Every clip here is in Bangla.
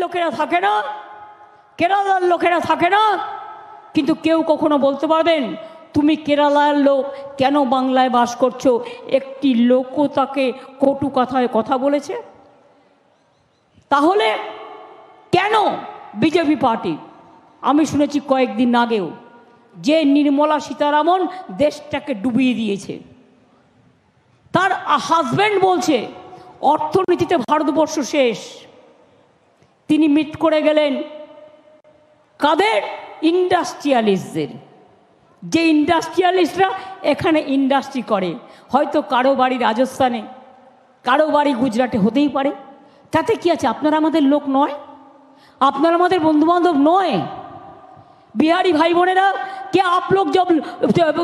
লোকেরা থাকে না, কেরালার লোকেরা থাকে না, কিন্তু কেউ কখনো বলতে পারবেন তুমি কেরালার লোক কেন বাংলায় বাস করছো? একটি লোকও তাকে কটু কথায় কথা বলেছে? তাহলে কেন বিজেপি পার্টি, আমি শুনেছি কয়েকদিন আগেও যে নির্মলা সীতারামন দেশটাকে ডুবিয়ে দিয়েছে, তার হাজব্যান্ড বলছে অর্থনীতিতে ভারতবর্ষ শেষ। তিনি মিট করে গেলেন কাদের? ইন্ডাস্ট্রিয়ালিস্টদের। যে ইন্ডাস্ট্রিয়ালিস্টরা এখানে ইন্ডাস্ট্রি করে, হয়তো কারো বাড়ি রাজস্থানে, কারো বাড়ি গুজরাটে হতেই পারে, তাতে কি আছে? আপনারা আমাদের লোক নয়? আপনারা আমাদের বন্ধুবান্ধব নয়? बिहारी भाई बहनेरा, क्या आप लोग जब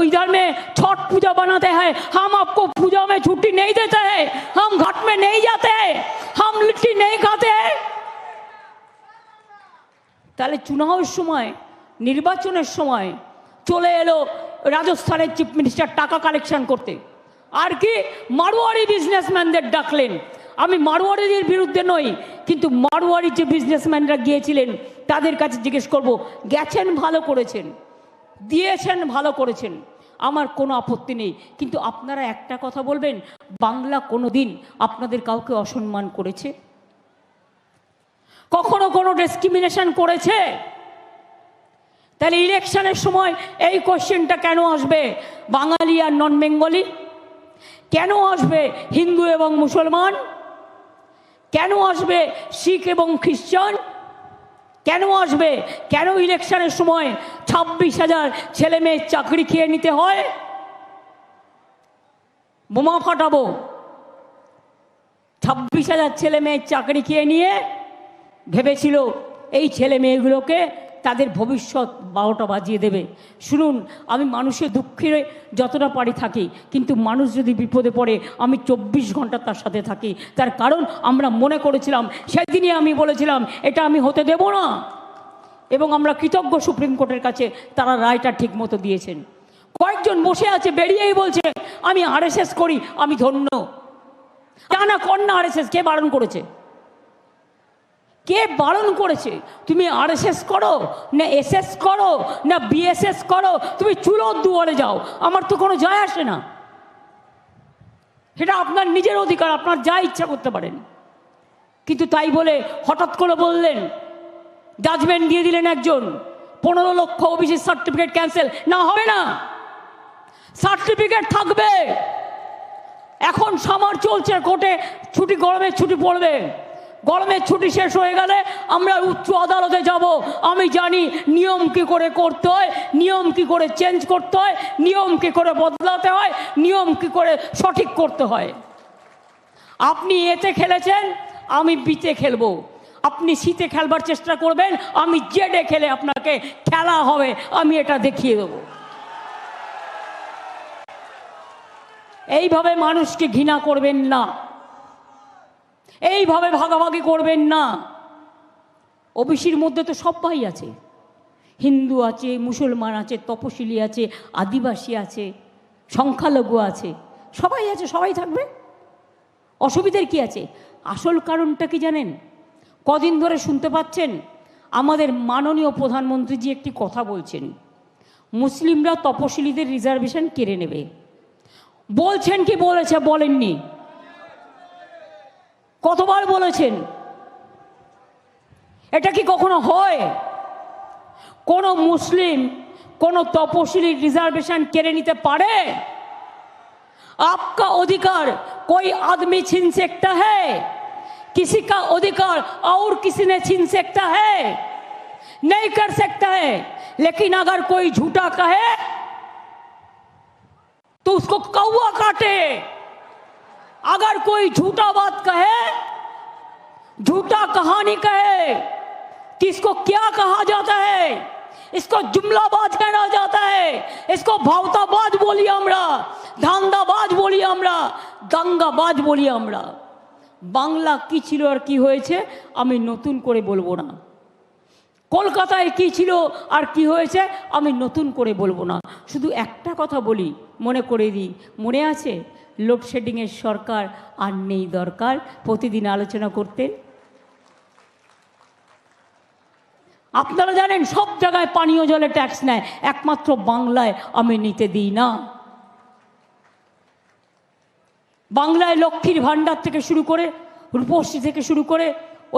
इधर में छठ पूजा बनाते हैं, हम आपको पूजा में छुट्टी नहीं देते हैं, हम घाट में नहीं जाते हैं, हम लिट्टी नहीं खाते हैं? তাহলে চুনাওয়ের সময়, নির্বাচনের সময় চলে এলো রাজস্থানের চিফ মিনিস্টার টাকা কালেকশন করতে, আর কি মারোয়ারি বিজনেসম্যানদের ডাকলেন। আমি মারোয়ারিদের বিরুদ্ধে নই, কিন্তু মারোয়ারি যে বিজনেসম্যানরা গিয়েছিলেন তাদের কাছে জিজ্ঞেস করব, গেছেন ভালো করেছেন, দিয়েছেন ভালো করেছেন, আমার কোনো আপত্তি নেই, কিন্তু আপনারা একটা কথা বলবেন, বাংলা কোনো দিন আপনাদের কাউকে অসম্মান করেছে? কখনো কোনো ডিসক্রিমিনেশন করেছে? তাহলে ইলেকশনের সময় এই কোশ্চেনটা কেন আসবে? বাঙালি আর নন বেঙ্গলি কেন আসবে? হিন্দু এবং মুসলমান কেন আসবে? শিখ এবং খ্রিস্টান কেন আসবে? কেন ইলেকশনের সময় 26,000 ছেলে মেয়ের চাকরি খেয়ে নিতে হয়? বোমা ফাটাবো, 26,000 ছেলে মেয়ের চাকরি খেয়ে নিয়ে ভেবেছিল এই ছেলে মেয়েগুলোকে তাদের ভবিষ্যৎ 12টা বাজিয়ে দেবে। শুনুন, আমি মানুষের দুঃখে যতটা পারি থাকি, কিন্তু মানুষ যদি বিপদে পড়ে আমি 24 ঘন্টা তার সাথে থাকি। তার কারণ আমরা মনে করেছিলাম, সেদিনই আমি বলেছিলাম এটা আমি হতে দেব না, এবং আমরা কৃতজ্ঞ সুপ্রিম কোর্টের কাছে, তারা রায়টা ঠিক মতো দিয়েছেন। কয়েকজন বসে আছে বেরিয়েই বলছে আমি আরএসএস করি, আমি ধন্য। জানা কর না আরএসএস, কে বারণ করেছে? কে বারণ করেছে? তুমি আরএসএস করো না এসএস করো না বিএসএস করো, তুমি চুলোর দুয়ারে যাও, আমার তো কোনো যায় আসে না। সেটা আপনার নিজের অধিকার, আপনার যা ইচ্ছা করতে পারেন। কিন্তু তাই বলে হঠাৎ করে বললেন, জাজমেন্ট দিয়ে দিলেন একজন, 15 লক্ষ ওবিসি সার্টিফিকেট ক্যান্সেল। না, হবে না, সার্টিফিকেট থাকবে। এখন সামার চলছে কোর্টে, ছুটি, গরমের ছুটি পড়বে, গরমের ছুটি শেষ হয়ে গেলে আমরা উচ্চ আদালতে যাব। আমি জানি নিয়ম কি করে করতে হয়, নিয়ম কি করে চেঞ্জ করতে হয়, নিয়ম কি করে বদলাতে হয়, নিয়ম কি করে সঠিক করতে হয়। আপনি এতে খেলেছেন, আমি বিতে খেলবো। আপনি শীতে খেলবার চেষ্টা করবেন, আমি জেডে খেলে আপনাকে খেলা হবে, আমি এটা দেখিয়ে দেবো। এইভাবে মানুষকে ঘৃণা করবেন না, এইভাবে ভাগাভাগি করবেন না। ওবিসির মধ্যে তো সবাই আছে, হিন্দু আছে, মুসলমান আছে, তপশিলি আছে, আদিবাসী আছে, সংখ্যালঘু আছে, সবাই আছে, সবাই থাকবে, অসুবিধার কি আছে? আসল কারণটা কি জানেন? কদিন ধরে শুনতে পাচ্ছেন আমাদের মাননীয় প্রধানমন্ত্রীজি একটি কথা বলছেন, মুসলিমরা তপশিলিদের রিজার্ভেশন কেড়ে নেবে। বলছেন কি বলেছে? বলেননি? কতবার বলেছেন? এটা কি কখনো হয়? কোন মুসলিম কোন তপশিলি রিজার্ভেশন কেড়ে নিতে পারে? आपका अधिकार कोई आदमी छीन सकता है, किसी का अधिकार और किसी ने छीन सकता है? नहीं कर सकता है। लेकिन अगर कोई झूठा कहे तो उसको कौवा काटे। अगर कोई झूठा बात कहे, झूठा कहानी कहे, तो इसको क्या कहा जाता है? इसको जुमलाबाज कहना जाता है, इसको भावताबाज बोली আমরা, ধান্দাবাজ বলি আমরা, দাঙ্গাবাজ বলি আমরা। বাংলা কি ছিল আর কি হয়েছে আমি নতুন করে বলবো না, কলকাতায় কি ছিল আর কি হয়েছে আমি নতুন করে বলবো না। শুধু একটা কথা বলি, মনে করে দিই, মনে আছে লোডশেডিংয়ের সরকার আর নেই দরকার, প্রতিদিন আলোচনা করতেন। আপনারা জানেন সব জায়গায় পানীয় জলে ট্যাক্স নেয়, একমাত্র বাংলায় আমি নিতে দিই না। বাংলায় লক্ষ্মীর ভাণ্ডার থেকে শুরু করে, রূপশ্রী থেকে শুরু করে,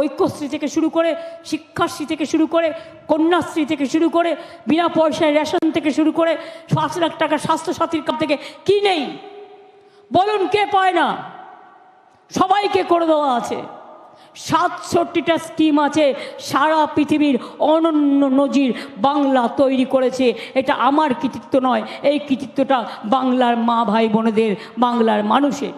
ঐক্যশ্রী থেকে শুরু করে, শিক্ষাশ্রী থেকে শুরু করে, কন্যাশ্রী থেকে শুরু করে, বিনা পয়সায় রেশন থেকে শুরু করে, 5 লাখ টাকা স্বাস্থ্যসাথীর কাছ থেকে কি নেই বলুন, কে পায় না? সবাইকে করে দেওয়া আছে। 67টা স্কিম আছে, সারা পৃথিবীর অনন্য নজির বাংলা তৈরি করেছে। এটা আমার কৃতিত্ব নয়, এই কৃতিত্বটা বাংলার মা ভাই বোনেদের, বাংলার মানুষের।